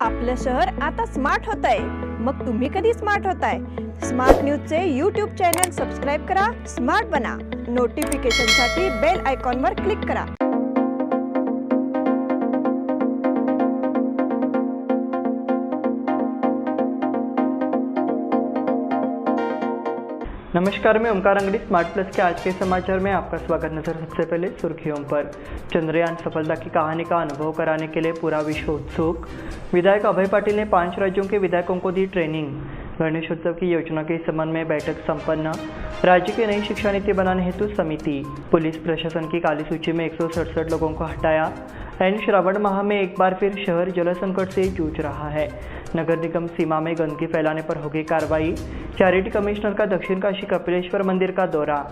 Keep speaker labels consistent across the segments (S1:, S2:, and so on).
S1: आपलं शहर आता स्मार्ट होतंय. मग तुम्ही कधी स्मार्ट होताय? स्मार्ट न्यूजचे यूट्यूब चॅनल सबस्क्राईब करा, स्मार्ट बना. नोटिफिकेशनसाठी बेल आयकॉनवर क्लिक करा.
S2: नमस्कार, मैं ओमकार अंगड़ी स्मार्ट प्लस के आज के समाचार में आपका स्वागत। नजर सबसे पहले सुर्खियों पर। चंद्रयान सफलता की कहानी का अनुभव कराने के लिए पूरा विश्व उत्सुक। विधायक अभय पाटिल ने 5 राज्यों के विधायकों को दी ट्रेनिंग। गणेशोत्सव की योजना के संबंध में बैठक संपन्न। राज्य की नई शिक्षा नीति बनाने हेतु समिति। पुलिस प्रशासन की काली सूची में 167 लोगों को हटाया। एन श्रावण माह में एक बार फिर शहर जल संकट से जूझ रहा है। नगर निगम सीमा में गंदगी फैलाने पर होगी कार्रवाई। चैरिटी कमिश्नर का दक्षिण काशी कपिलेश्वर मंदिर का दौरा।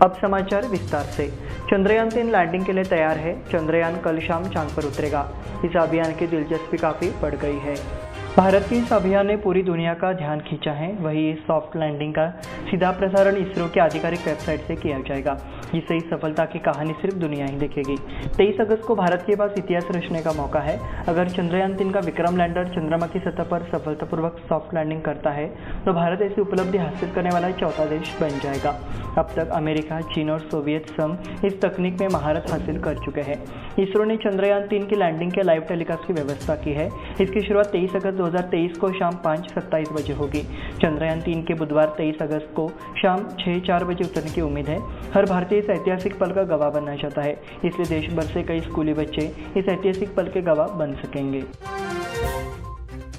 S2: अब समाचार विस्तार से। चंद्रयान 3 लैंडिंग के लिए तैयार है। चंद्रयान कल शाम चांद पर उतरेगा। इस अभियान की दिलचस्पी काफी बढ़ गई है। भारत के इस अभियान ने पूरी दुनिया का ध्यान खींचा है। वहीं इस सॉफ्ट लैंडिंग का सीधा प्रसारण इसरो की आधिकारिक वेबसाइट से किया जाएगा, जिससे इस सफलता की कहानी सिर्फ दुनिया ही देखेगी। 23 अगस्त को भारत के पास इतिहास रचने का मौका है। अगर चंद्रयान 3 का विक्रम लैंडर चंद्रमा की सतह पर सफलतापूर्वक सॉफ्ट लैंडिंग करता है तो भारत ऐसी उपलब्धि हासिल करने वाला चौथा देश बन जाएगा। अब तक अमेरिका, चीन और सोवियत संघ इस तकनीक में महारत हासिल कर चुके हैं। इसरो ने चंद्रयान 3 की लैंडिंग के लाइव टेलीकास्ट की व्यवस्था की है। इसकी शुरुआत 23 अगस्त 2023 को शाम 5:27 बजे होगी। चंद्रयान 3 के बुधवार 23 अगस्त को शाम 6:04 बजे उतरने की उम्मीद है। हर भारतीय इस ऐतिहासिक पल का गवाह बनना चाहता है, इसलिए देश भर से कई स्कूली बच्चे इस ऐतिहासिक पल के गवाह बन सकेंगे।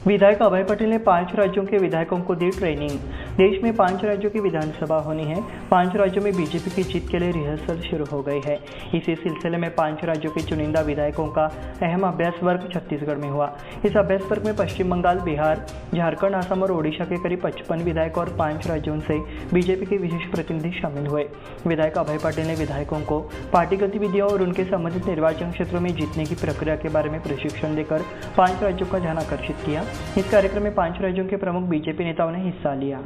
S2: विधायक अभय पाटिल ने 5 राज्यों के विधायकों को दी ट्रेनिंग। देश में 5 राज्यों की विधानसभा होनी है। 5 राज्यों में बीजेपी की जीत के लिए रिहर्सल शुरू हो गई है। इसी सिलसिले में 5 राज्यों के चुनिंदा विधायकों का अहम अभ्यास वर्ग छत्तीसगढ़ में हुआ। इस अभ्यास वर्ग में पश्चिम बंगाल, बिहार, झारखंड, असम और ओडिशा के करीब 55 विधायक और 5 राज्यों से बीजेपी के विशेष प्रतिनिधि शामिल हुए। विधायक अभय पाटिल ने विधायकों को पार्टी गतिविधियों और उनके संबंधित निर्वाचन क्षेत्रों में जीतने की प्रक्रिया के बारे में प्रशिक्षण देकर 5 राज्यों का ध्यान आकर्षित किया। इस कार्यक्रम में 5 राज्यों के प्रमुख बीजेपी नेताओं ने हिस्सा लिया।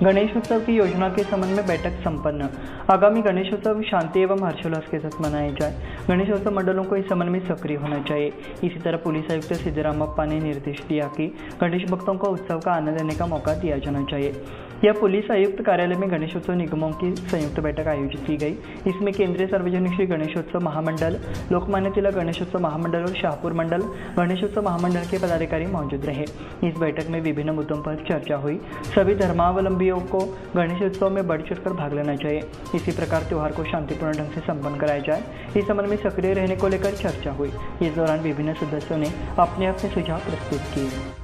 S2: गणेशोत्सव की योजना के संबंध में बैठक संपन्न। आगामी गणेशोत्सव शांति एवं हर्षोल्लास के साथ मनाया जाए। गणेशोत्सव मंडलों को इस संबंध में सक्रिय होना चाहिए। इसी तरह पुलिस आयुक्त सिद्धरामप्पा ने निर्देश दिया कि गणेश भक्तों को उत्सव का आनंद लेने का मौका दिया जाना चाहिए। यह पुलिस आयुक्त कार्यालय में गणेशोत्सव निगमों की संयुक्त बैठक आयोजित की गई। इसमें केंद्रीय सार्वजनिक श्री गणेशोत्सव महामंडल, लोकमान्य तिलक गणेशोत्सव महामंडल और शाहपुर मंडल गणेशोत्सव महामंडल के पदाधिकारी मौजूद रहे। इस बैठक में विभिन्न मुद्दों पर चर्चा हुई। सभी धर्मावलंबियों को गणेशोत्सव में बढ़ चढ़कर भाग लेना चाहिए। इसी प्रकार त्योहार को शांतिपूर्ण ढंग से संपन्न कराया जाए, इस संबंध में सक्रिय रहने को लेकर चर्चा हुई। इस दौरान विभिन्न सदस्यों ने अपने अपने सुझाव प्रस्तुत किए।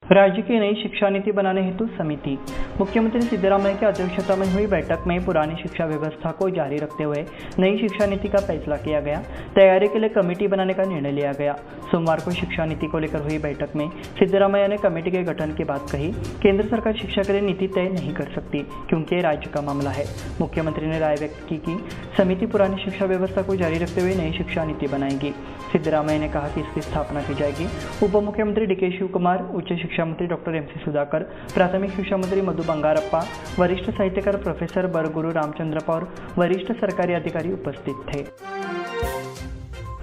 S2: राज्य की नई शिक्षा नीति बनाने हेतु समिति। मुख्यमंत्री सिद्धरामैया की अध्यक्षता में हुई बैठक में पुरानी शिक्षा व्यवस्था को जारी रखते हुए नई शिक्षा नीति का फैसला किया गया। तैयारी के लिए कमेटी बनाने का निर्णय लिया गया। सोमवार को शिक्षा नीति को लेकर हुई बैठक में सिद्धरामैया ने कमेटी के गठन की बात कही। केंद्र सरकार शिक्षा के लिए नीति तय नहीं कर सकती, क्योंकि ये राज्य का मामला है। मुख्यमंत्री ने राय व्यक्त की कि समिति पुरानी शिक्षा व्यवस्था को जारी रखते हुए नई शिक्षा नीति बनाएगी। सिद्धरामैया ने कहा कि इसकी स्थापना की जाएगी। उप मुख्यमंत्री DK शिवकुमार, उच्च शिक्षा मंत्री डॉक्टर MC सुधाकर, प्राथमिक शिक्षा मंत्री मधु बंगारप्पा, वरिष्ठ साहित्यकार प्रोफेसर बरगुरु रामचंद्रप्पा और वरिष्ठ सरकारी अधिकारी उपस्थित थे।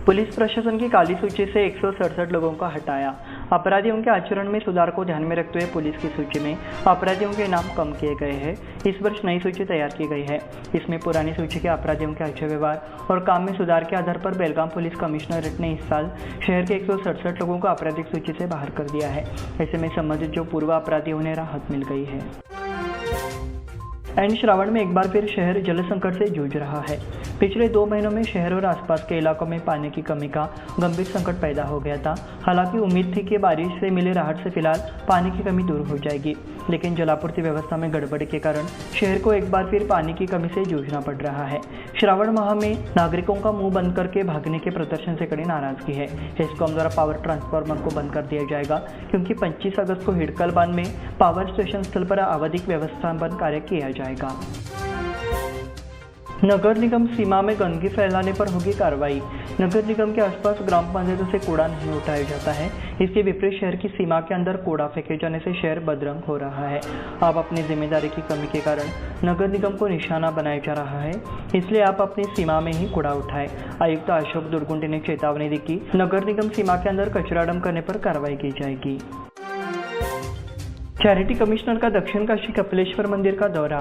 S2: पुलिस प्रशासन की काली सूची से 167 लोगों को हटाया। अपराधियों के आचरण में सुधार को ध्यान में रखते हुए पुलिस की सूची में अपराधियों के नाम कम किए गए हैं। इस वर्ष नई सूची तैयार की गई है। इसमें पुरानी सूची के अपराधियों के आचरण व्यवहार और काम में सुधार के आधार पर बेलगाम पुलिस कमिश्नरेट ने इस साल शहर के 167 लोगों को आपराधिक सूची से बाहर कर दिया है। ऐसे में संबंधित जो पूर्व अपराधी उन्हें राहत मिल गई है। एंड श्रावण में एक बार फिर शहर जल संकट से जूझ रहा है। पिछले 2 महीनों में शहर और आसपास के इलाकों में पानी की कमी का गंभीर संकट पैदा हो गया था। हालांकि उम्मीद थी कि बारिश से मिले राहत से फिलहाल पानी की कमी दूर हो जाएगी, लेकिन जलापूर्ति व्यवस्था में गड़बड़ी के कारण शहर को एक बार फिर पानी की कमी से जूझना पड़ रहा है। श्रावण माह में नागरिकों का मुंह बंद करके भागने के प्रदर्शन से कड़ी नाराजगी है। हेस्कॉम द्वारा पावर ट्रांसफार्मर को बंद कर दिया जाएगा, क्योंकि 25 अगस्त को हिडकल बांध में पावर स्टेशन स्थल पर आवधिक व्यवस्थापन कार्य किया जाएगा। नगर निगम सीमा में गंदगी फैलाने पर होगी कार्रवाई। नगर निगम के आसपास ग्राम पंचायतों से कूड़ा नहीं उठाया जाता है। इसके विपरीत शहर की सीमा के अंदर कूड़ा फेंके जाने से शहर बदरंग हो रहा है। अब अपनी जिम्मेदारी की कमी के कारण नगर निगम को निशाना बनाया जा रहा है, इसलिए आप अपनी सीमा में ही कूड़ा उठाएं। आयुक्त अशोक दुर्गुंडी ने चेतावनी दी कि नगर निगम सीमा के अंदर कचरा डंप करने पर कार्रवाई की जाएगी। चैरिटी कमिश्नर का दक्षिण काशी कपिलेश्वर मंदिर का दौरा।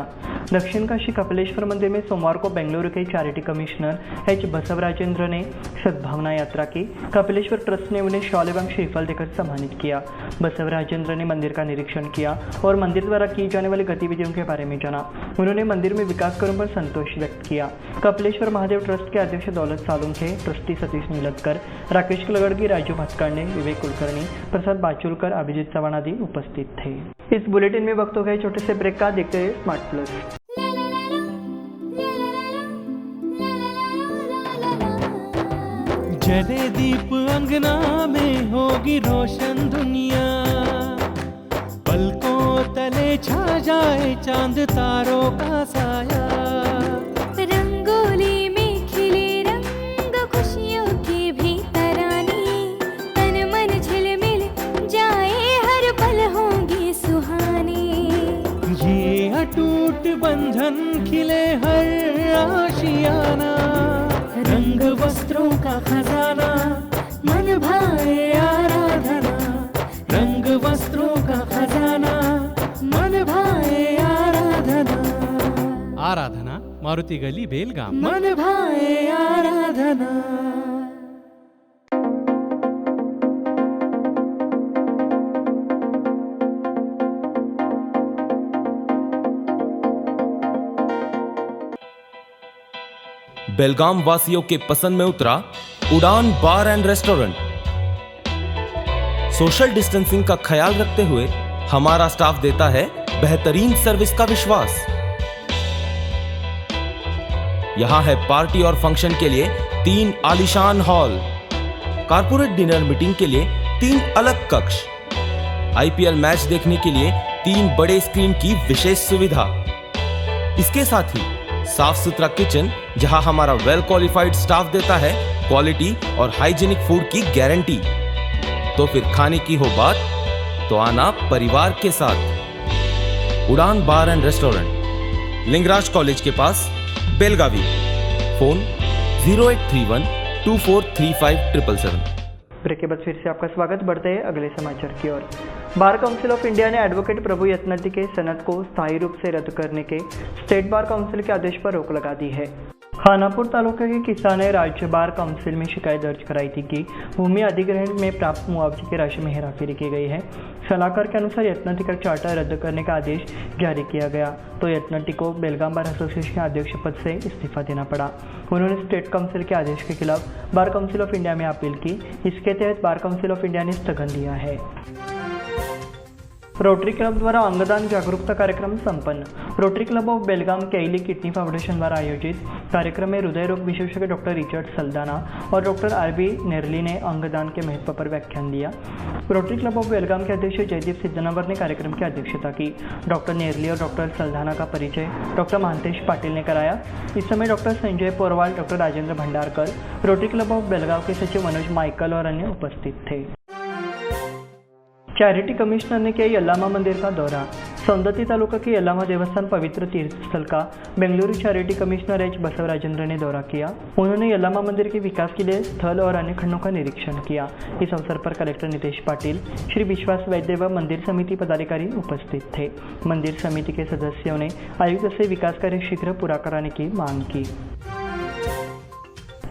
S2: दक्षिण काशी कपिलेश्वर मंदिर में सोमवार को बेंगलुरु के चैरिटी कमिश्नर एच बसवराजेंद्र ने सद्भावना यात्रा की। कपिलेश्वर ट्रस्ट ने उन्हें शॉल एवं श्रीफल देकर सम्मानित किया। बसवराजेंद्र ने मंदिर का निरीक्षण किया और मंदिर द्वारा की जाने वाली गतिविधियों के बारे में जाना। उन्होंने मंदिर में विकास कार्यों पर संतोष व्यक्त किया। कपिलेश्वर महादेव ट्रस्ट के अध्यक्ष दौलत सालुंखे, ट्रस्टी सतीश नीलतकर, राकेश कलगड़गी, राजू भटकांडे, विवेक कुलकर्णी, प्रसाद बाचुलकर, अभिजीत चव्हाण आदि उपस्थित थे। इस बुलेटिन में वक्त हो गए छोटे से ब्रेक का। देखते रहिए स्मार्ट प्लस।
S3: जले दीप अंगना में होगी रोशन दुनिया, पलकों तले छा जाए चांद तारों का साया।
S4: रंगोली में खिले रंग खुशियों के भी तराने, तन मन झिलमिल जाए हर पल होंगे सुहाने।
S3: ये अटूट बंधन खिले हर आशियाना, रंग वस्त्रों का खजाना मन भाए आराधना। रंग वस्त्रों का खजाना मन भाए आराधना। आराधना मारुति गली बेलगाम। मन भाए आराधना।
S5: बेलगाम वासियों के पसंद में उतरा उड़ान बार एंड रेस्टोरेंट। सोशल डिस्टेंसिंग का ख्याल रखते हुए हमारा स्टाफ देता है बेहतरीन सर्विस का विश्वास। यहां है पार्टी और फंक्शन के लिए 3 आलीशान हॉल, कारपोरेट डिनर मीटिंग के लिए 3 अलग कक्ष, IPL मैच देखने के लिए 3 बड़े स्क्रीन की विशेष सुविधा। इसके साथ ही साफ सुथरा किचन, जहां हमारा वेल क्वालिफाइड स्टाफ देता है क्वालिटी और हाइजीनिक फूड की गारंटी। तो फिर खाने की हो बात तो आना परिवार के साथ। उड़ान बार एंड रेस्टोरेंट, लिंगराज कॉलेज के पास, बेलगावी। फोन 0831 2435 777।
S2: ब्रेक के बाद फिर से आपका स्वागत। बढ़ते हैं अगले समाचार की ओर। बार काउंसिल ऑफ इंडिया ने एडवोकेट प्रभु यत्नति के सनद को स्थायी रूप से रद्द करने के स्टेट बार काउंसिल के आदेश पर रोक लगा दी है। खानापुर तालुका के किसान ने राज्य बार काउंसिल में शिकायत दर्ज कराई थी कि भूमि अधिग्रहण में प्राप्त मुआवजे की राशि में हेराफेरी की गई है। सलाहकार के अनुसार यत्नति का चार्टर रद्द करने का आदेश जारी किया गया तो यत्नति को बेलगाम बार एसोसिएशन के अध्यक्ष पद से इस्तीफा देना पड़ा। उन्होंने स्टेट काउंसिल के आदेश के खिलाफ बार काउंसिल ऑफ इंडिया में अपील की। इसके तहत बार काउंसिल ऑफ इंडिया ने स्थगन दिया है। रोटरी क्लब द्वारा अंगदान जागरूकता कार्यक्रम संपन्न। रोटरी क्लब ऑफ बेलगाम केली किडनी फाउंडेशन द्वारा आयोजित कार्यक्रम में हृदय रोग विशेषज्ञ डॉक्टर रिचर्ड सल्दाना और डॉक्टर RB नेरली ने अंगदान के महत्व पर व्याख्यान दिया। रोटरी क्लब ऑफ बेलगाम के अध्यक्ष जयदीप सिद्धनवर ने कार्यक्रम की अध्यक्षता की। डॉक्टर नेरली और डॉक्टर सल्दाना का परिचय डॉक्टर महांतेश पाटिल ने कराया। इस समय doctor Sanjay Porwal, doctor Rajendra Bhandarkar, rotary club of Belgaum के सचिव मनोज माइकल और अन्य उपस्थित थे। चैरिटी कमिश्नर ने किया यल्लामा मंदिर का दौरा। सौंदत्ती तालुका के यल्लामा देवस्थान पवित्र तीर्थ स्थल का बेंगलुरु चैरिटी कमिश्नर एच बसवराजेंद्र ने दौरा किया। उन्होंने यल्लामा मंदिर के विकास के लिए स्थल और अन्य खंडों का निरीक्षण किया। इस अवसर पर कलेक्टर नितेश पाटिल, श्री विश्वास वैद्य व मंदिर समिति पदाधिकारी उपस्थित थे। मंदिर समिति के सदस्यों ने आयुक्त से विकास कार्य शीघ्र पूरा कराने की मांग की।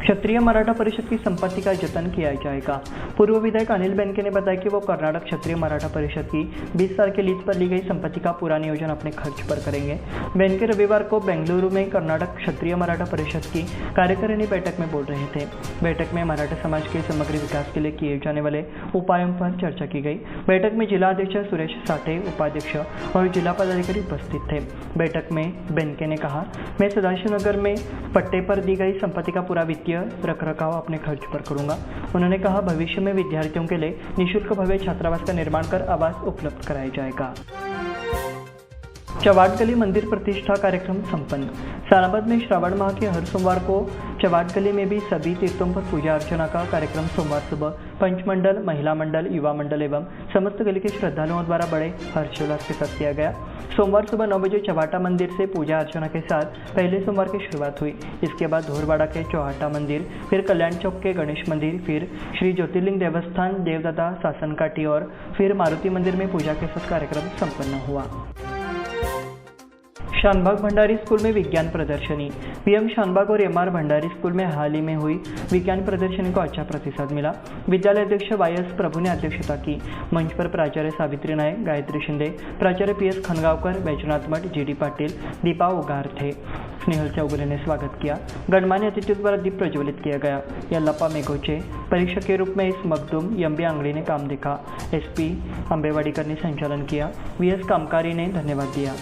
S2: क्षत्रिय मराठा परिषद की संपत्ति का जतन किया जाएगा। पूर्व विधायक अनिल बेनके ने बताया कि वो कर्नाटक क्षत्रिय मराठा परिषद की 20 साल के लीज पर ली गई संपत्ति का पूरा नियोजन अपने खर्च पर करेंगे। बेनके रविवार को बेंगलुरु में कर्नाटक क्षत्रिय मराठा परिषद की कार्यकारिणी बैठक में बोल रहे थे। बैठक में मराठा समाज के समग्र विकास के लिए किए जाने वाले उपायों पर चर्चा की गई। बैठक में जिला अध्यक्ष सुरेश साठे, उपाध्यक्ष और जिला पदाधिकारी उपस्थित थे। बैठक में बेनके ने कहा, मैं सदाशिवनगर में पट्टे पर दी गई संपत्ति का पूरा वित्तीय रखरखाव अपने खर्च पर करूंगा। उन्होंने कहा, भविष्य में विद्यार्थियों के लिए निःशुल्क भव्य छात्रावास का निर्माण कर आवास उपलब्ध कराया जाएगा। चवाट गली मंदिर प्रतिष्ठा कार्यक्रम संपन्न। सालाबाद में श्रावण माह के हर सोमवार को चवाट गली में भी सभी तीर्थों पर पूजा अर्चना का कार्यक्रम सोमवार सुबह पंचमंडल, महिला मंडल, युवा मंडल एवं समस्त गली के श्रद्धालुओं द्वारा बड़े हर्षोल्लास के साथ किया गया। सोमवार सुबह 9 बजे चवाटा मंदिर से पूजा अर्चना के साथ पहले सोमवार की शुरुआत हुई। इसके बाद धोरवाड़ा के चौहाटा मंदिर, फिर कल्याण चौक के गणेश मंदिर, फिर श्री ज्योतिर्लिंग देवस्थान देवदादा सासनकाठी और फिर मारुति मंदिर में पूजा के साथ कार्यक्रम संपन्न हुआ। शानबाग भंडारी स्कूल में विज्ञान प्रदर्शनी। पीएम शानबाग और एमआर भंडारी स्कूल में हाल ही में हुई विज्ञान प्रदर्शनी को अच्छा प्रतिसाद मिला। विद्यालय अध्यक्ष वाईएस प्रभु ने अध्यक्षता की। मंच पर प्राचार्य सावित्री नायक, गायत्री शिंदे, प्राचार्य पीएस खनगावकर, बैजनाथ मठ, जीडी पाटिल, दीपा उगार थे। स्नेहल चौगुले ने स्वागत किया। गणमान्य अतिथियों द्वारा दीप प्रज्वलित किया गया। यल्लापा मेघोचे परीक्षक के रूप में इस मखदूम यम्बी आंगड़ी ने काम देखा। एसपी अंबेवाड़ीकर ने संचालन किया। वीएस कामकारी ने धन्यवाद दिया।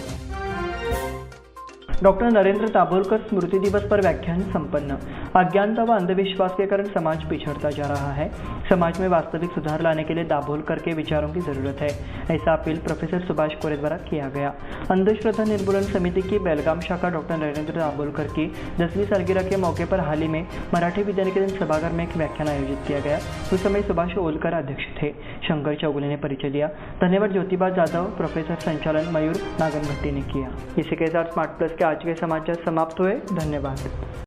S2: डॉक्टर नरेंद्र दाभोलकर स्मृति दिवस पर व्याख्यान संपन्न। अज्ञानता व अंधविश्वास के कारण समाज पिछड़ता जा रहा है। समाज में वास्तविक सुधार लाने के लिए दाभोलकर के विचारों की जरूरत है, ऐसा अपील प्रोफेसर सुभाष कोरे द्वारा किया गया। अंधश्रद्धा निर्मूलन समिति की बेलगाम शाखा डॉक्टर नरेंद्र दाभोलकर की 10वीं सालगिरह के मौके पर हाल ही में मराठी विद्यानिकेतन सभागार में एक व्याख्यान आयोजित किया गया। उस समय सुभाष ओलकर अध्यक्ष थे। शंकर चौगुले ने परिचय दिया। धन्यवाद ज्योतिबा जाधव, प्रोफेसर संचालन मयूर नागनभट्टी ने किया। इसी के साथ स्मार्ट प्लस के आज के समाचार समाप्त हुए। धन्यवाद।